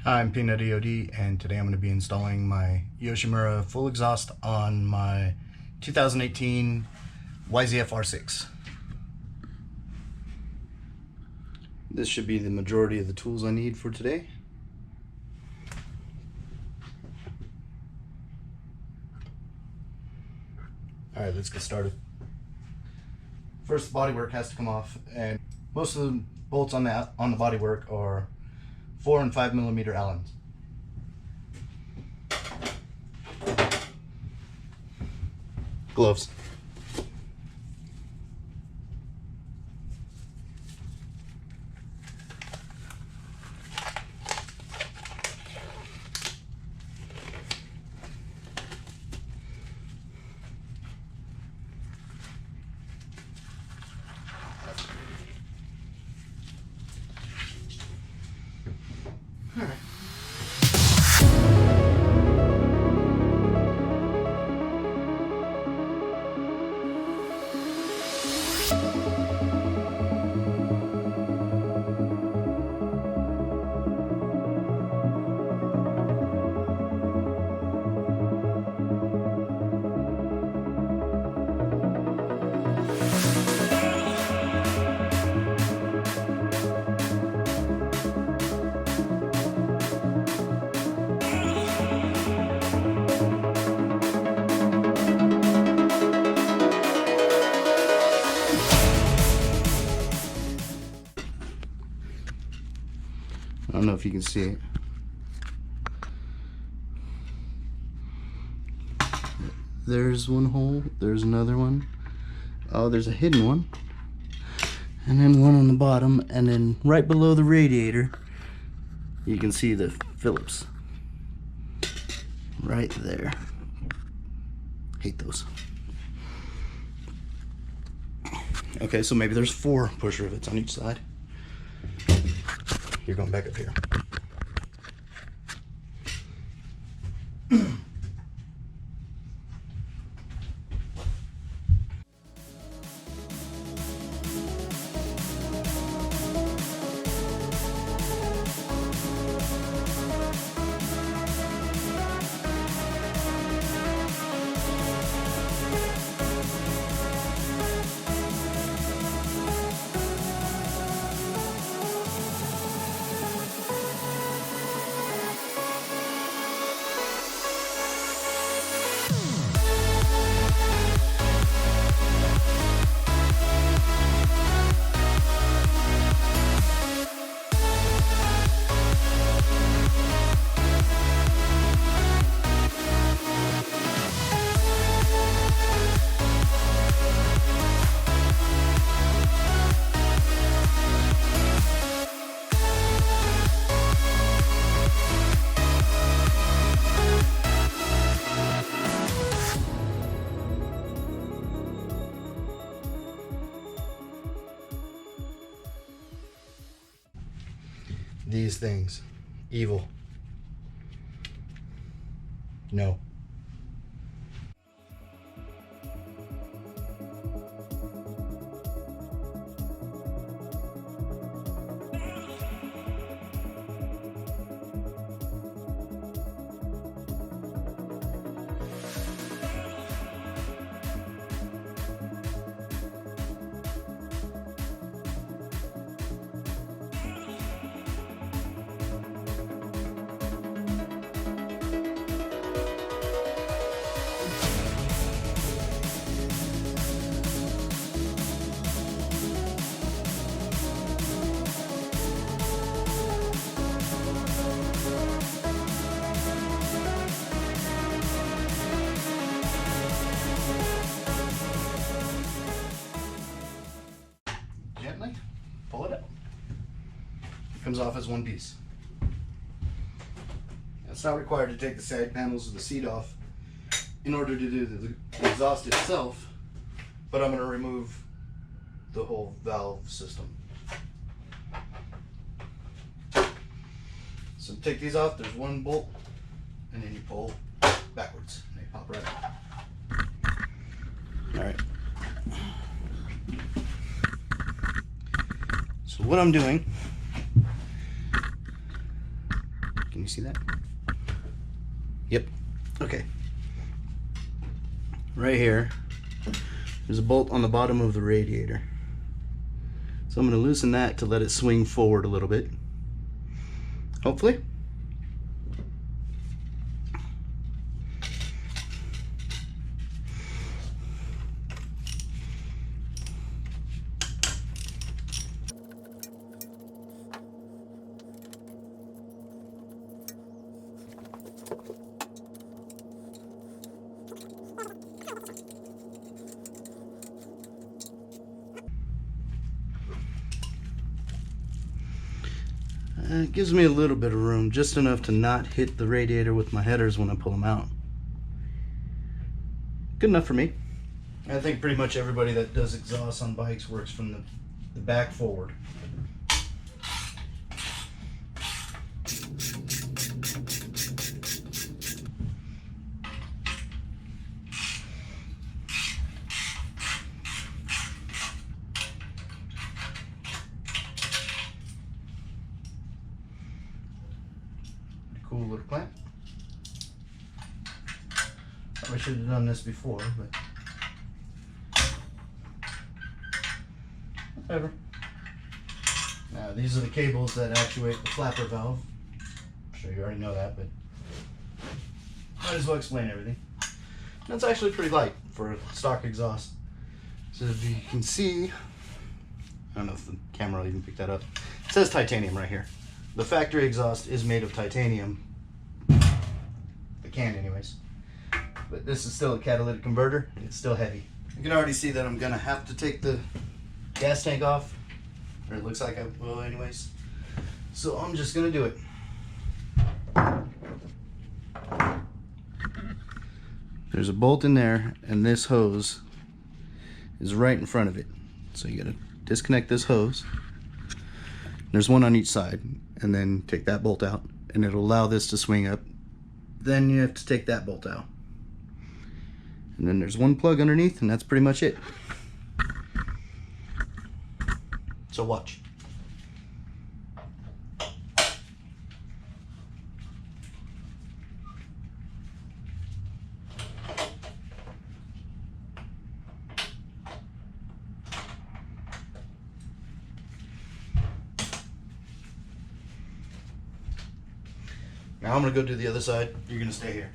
Hi, I'm PeanutEOD, and today I'm going to be installing my Yoshimura full exhaust on my 2018 YZF-R6. This should be the majority of the tools I need for today. Alright, let's get started. First, the bodywork has to come off, and most of the bolts on the bodywork are 4 and 5 millimeter Allens. Gloves. I don't know if you can see it. There's one hole, there's another one. Oh, there's a hidden one. And then one on the bottom, and then right below the radiator, you can see the Phillips. Right there. Hate those. Okay, so maybe there's 4 push rivets on each side. You're going back up here. These things, evil. No. Gently pull it out. It comes off as one piece. Now, it's not required to take the side panels of the seat off in order to do the exhaust itself, but I'm going to remove the whole valve system. So take these off, there's one bolt, and then you pull backwards and they pop right out. Alright. So what I'm doing, Can you see that? Yep. Okay. Right here, there's a bolt on the bottom of the radiator. So I'm going to loosen that to let it swing forward a little bit. Hopefully. It gives me a little bit of room, just enough to not hit the radiator with my headers when I pull them out. Good enough for me. I think pretty much everybody that does exhaust on bikes works from the back forward. Cool little clamp. Probably should have done this before, but whatever. Now these are the cables that actuate the flapper valve. I'm sure you already know that, but might as well explain everything. That's actually pretty light for a stock exhaust. So if you can see, I don't know if the camera will even pick that up. It says titanium right here. The factory exhaust is made of titanium. The can anyways. But this is still a catalytic converter. It's still heavy. You can already see that I'm gonna have to take the gas tank off. Or it looks like I will anyways. So I'm just gonna do it. There's a bolt in there and this hose is right in front of it. So you gotta disconnect this hose. There's one on each side, and then take that bolt out and it'll allow this to swing up. Then you have to take that bolt out. And then there's one plug underneath, and that's pretty much it. So watch. Now I'm gonna go do the other side. You're gonna stay here.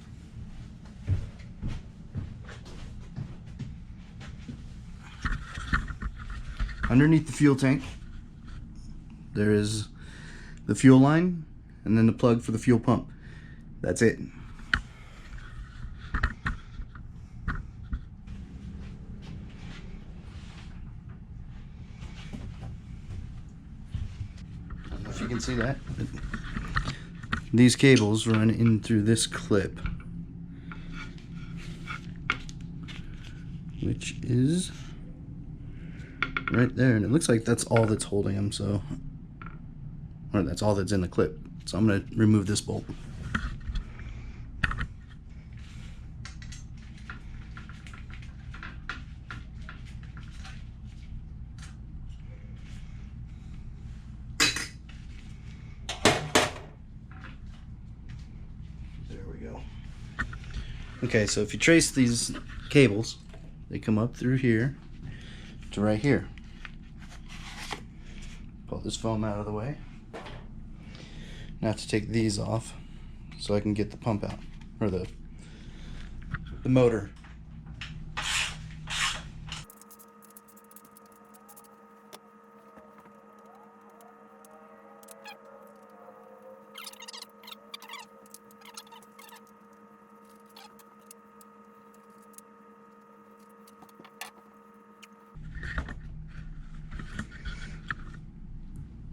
Underneath the fuel tank, there is the fuel line and then the plug for the fuel pump. That's it. I don't know if you can see that, but these cables run in through this clip, which is right there, and it looks like that's all that's holding them, so, or that's all that's in the clip. So I'm going to remove this bolt. There we go. Okay, so if you trace these cables, they come up through here to right here. Pull this foam out of the way. Now I have to take these off so I can get the pump out, or the motor.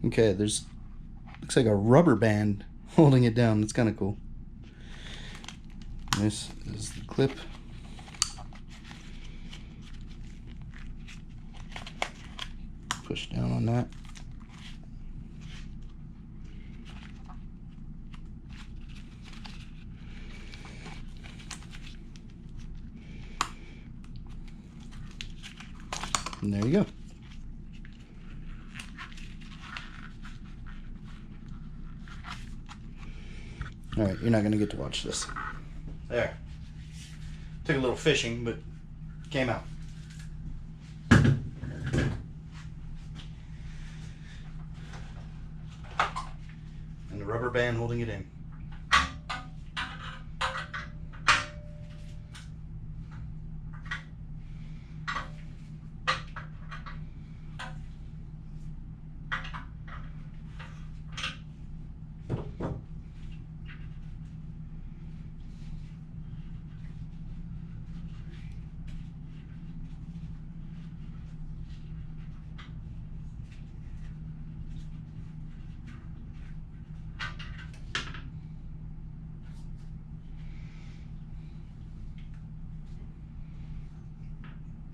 Okay, there's, looks like a rubber band holding it down. It's kind of cool. This is the clip. Push down on that. And there you go. Alright, you're not going to get to watch this. There. Took a little fishing, but came out. And the rubber band holding it in.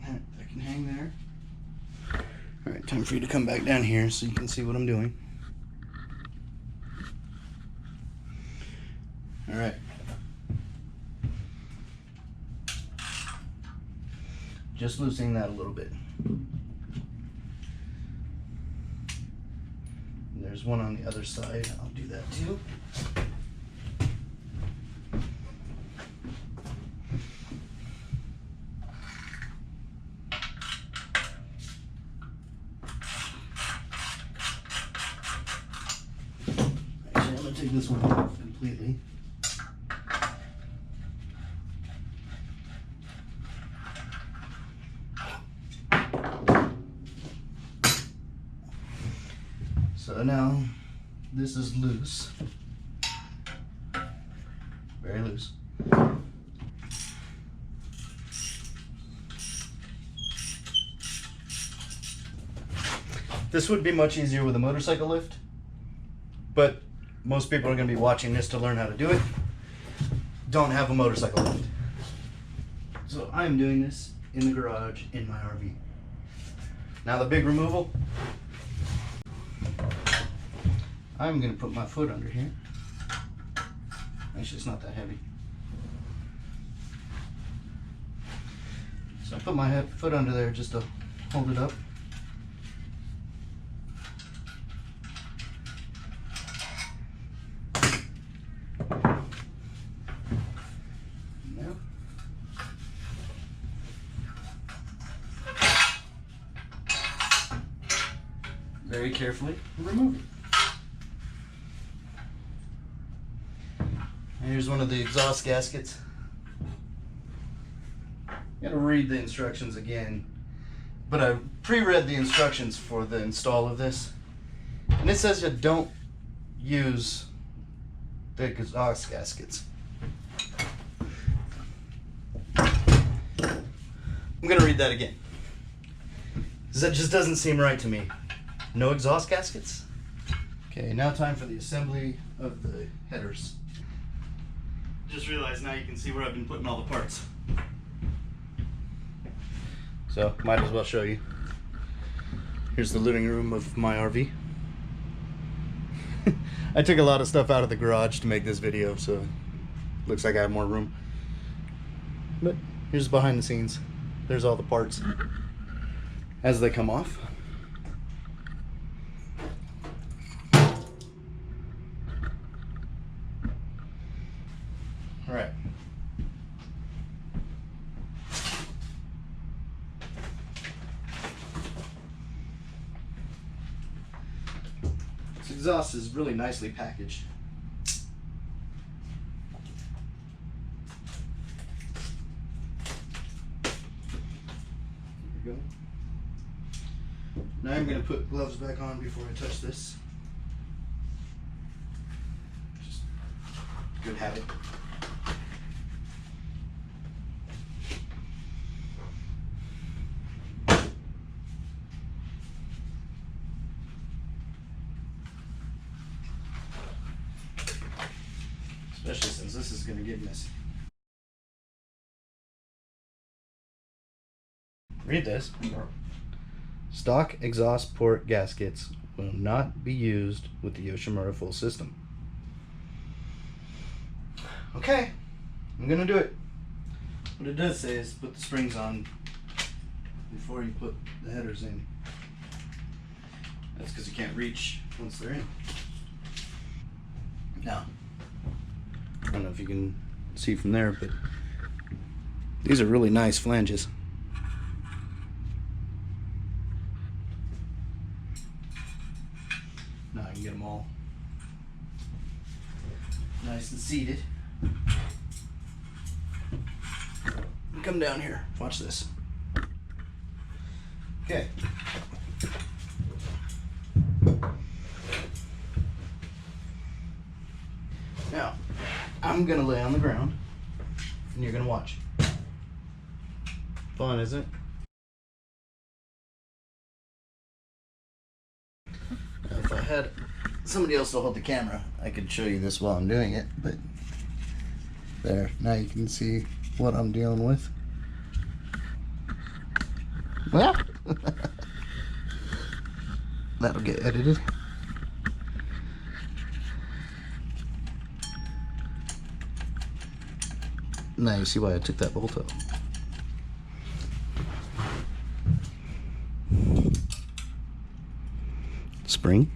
That can hang there. Alright, time for you to come back down here so you can see what I'm doing. Alright. Just loosening that a little bit. There's one on the other side. I'll do that too. Actually, I'm going to take this one off completely. So now this is loose, very loose. This would be much easier with a motorcycle lift, but most people are going to be watching this to learn how to do it. Don't have a motorcycle lift. So I'm doing this in the garage in my RV. Now the big removal. I'm going to put my foot under here. Actually, it's not that heavy. So I put my foot under there just to hold it up. Now, very carefully remove it. Here's one of the exhaust gaskets. I'm gonna read the instructions again, but I pre-read the instructions for the install of this, and it says you don't use the exhaust gaskets. I'm gonna read that again, because that just doesn't seem right to me. No exhaust gaskets? Okay, now time for the assembly of the headers. Just realized now you can see where I've been putting all the parts. So, might as well show you. Here's the living room of my RV. I took a lot of stuff out of the garage to make this video, so it looks like I have more room. But here's behind the scenes. There's all the parts as they come off. All right. This exhaust is really nicely packaged. There we go. Now I'm going to put gloves back on before I touch this. Just good habit. Especially since this is going to get messy. Read this. Stock exhaust port gaskets will not be used with the Yoshimura full system. Okay, I'm going to do it. What it does say is put the springs on before you put the headers in. That's because you can't reach once they're in. Now, I don't know if you can see from there, but these are really nice flanges. Now I can get them all nice and seated. Come down here, watch this. Okay. Now, I'm gonna lay on the ground and you're gonna watch. Fun, isn't it? Now, if I had somebody else to hold the camera, I could show you this while I'm doing it, but there, now you can see what I'm dealing with. Well, that'll get edited. Now you see why I took that bolt out. Spring.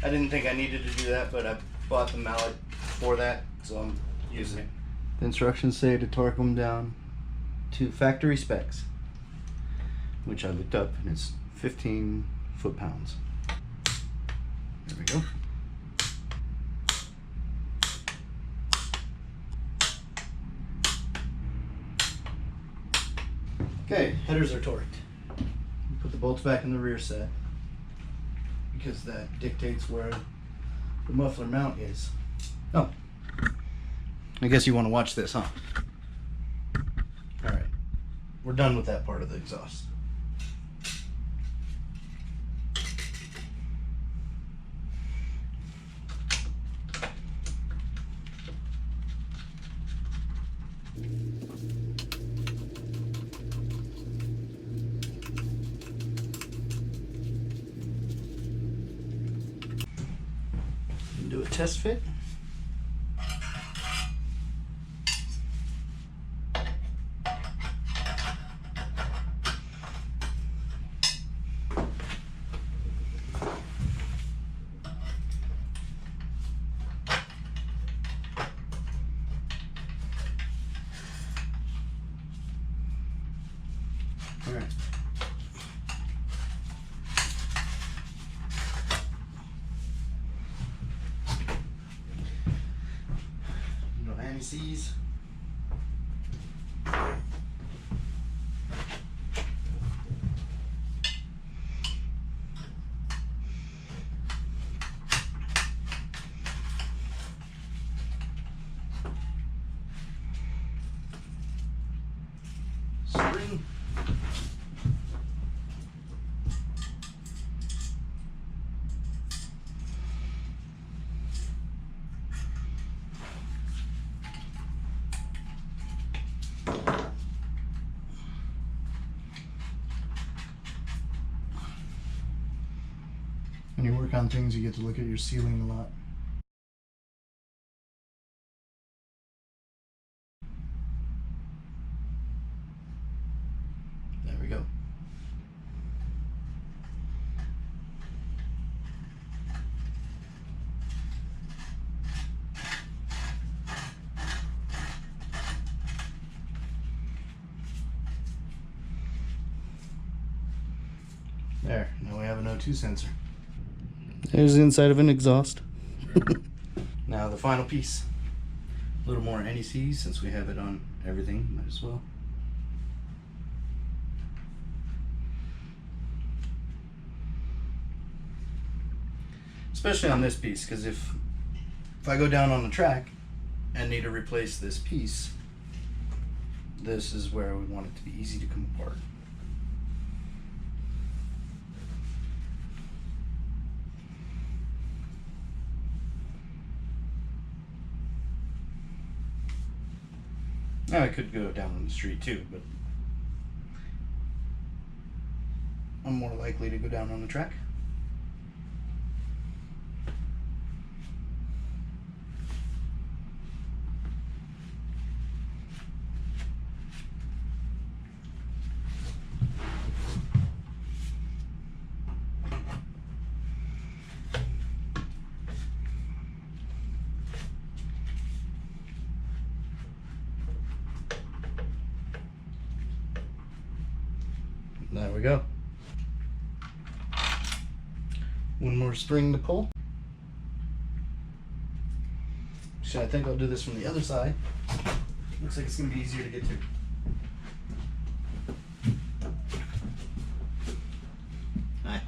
I didn't think I needed to do that, but I bought the mallet for that, so I'm using it. The instructions say to torque them down to factory specs, which I looked up, and it's 15 foot-pounds. There we go. Okay, headers are torqued. Put the bolts back in the rear set, because that dictates where the muffler mount is. Oh, I guess you want to watch this, huh? Alright, we're done with that part of the exhaust. Do a test fit. All right. No anti-seize. Spring. When you work on things, you get to look at your ceiling a lot. There we go. There, now we have an O2 sensor. There's the inside of an exhaust. Now the final piece. A little more NECs, since we have it on everything, might as well. Especially on this piece, because if I go down on the track and need to replace this piece, this is where we want it to be easy to come apart. Now I could go down on the street too, but I'm more likely to go down on the track. There we go. One more spring to pull. Actually, I think I'll do this from the other side. Looks like it's going to be easier to get to. Hi.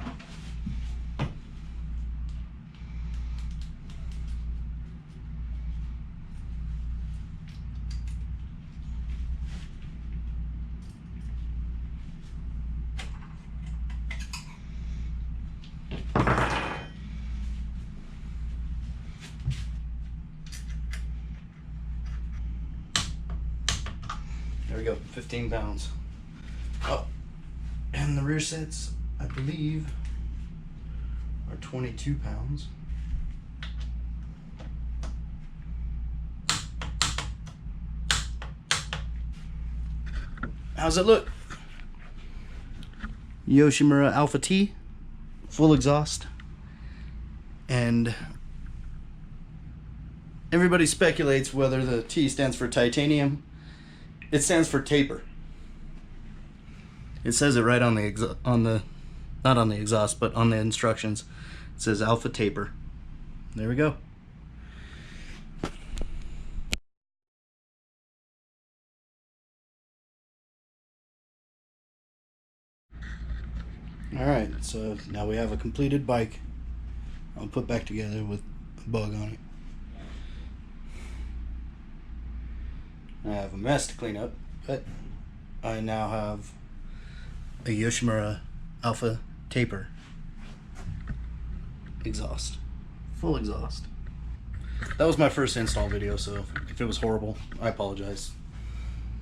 There we go, 15 pounds. Oh, and the rear sets, I believe, are 22 pounds. How's it look? Yoshimura Alpha-T, full exhaust. And everybody speculates whether the T stands for titanium. It stands for taper. It says it right on the not on the exhaust, but on the instructions. It says Alpha Taper. There we go. Alright, so now we have a completed bike. I'll put back together with a bug on it. I have a mess to clean up, but I now have a Yoshimura Alpha Taper exhaust. Full exhaust. That was my first install video, so if it was horrible, I apologize.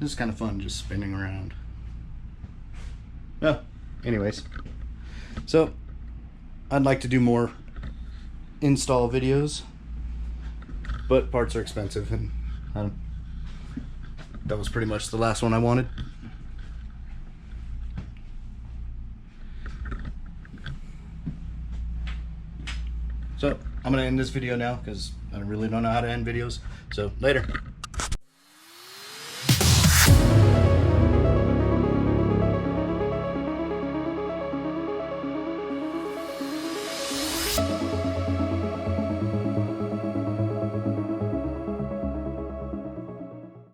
This is kind of fun just spinning around. Yeah, anyways. So, I'd like to do more install videos, but parts are expensive, and that was pretty much the last one I wanted. So I'm gonna end this video now because I really don't know how to end videos. So later.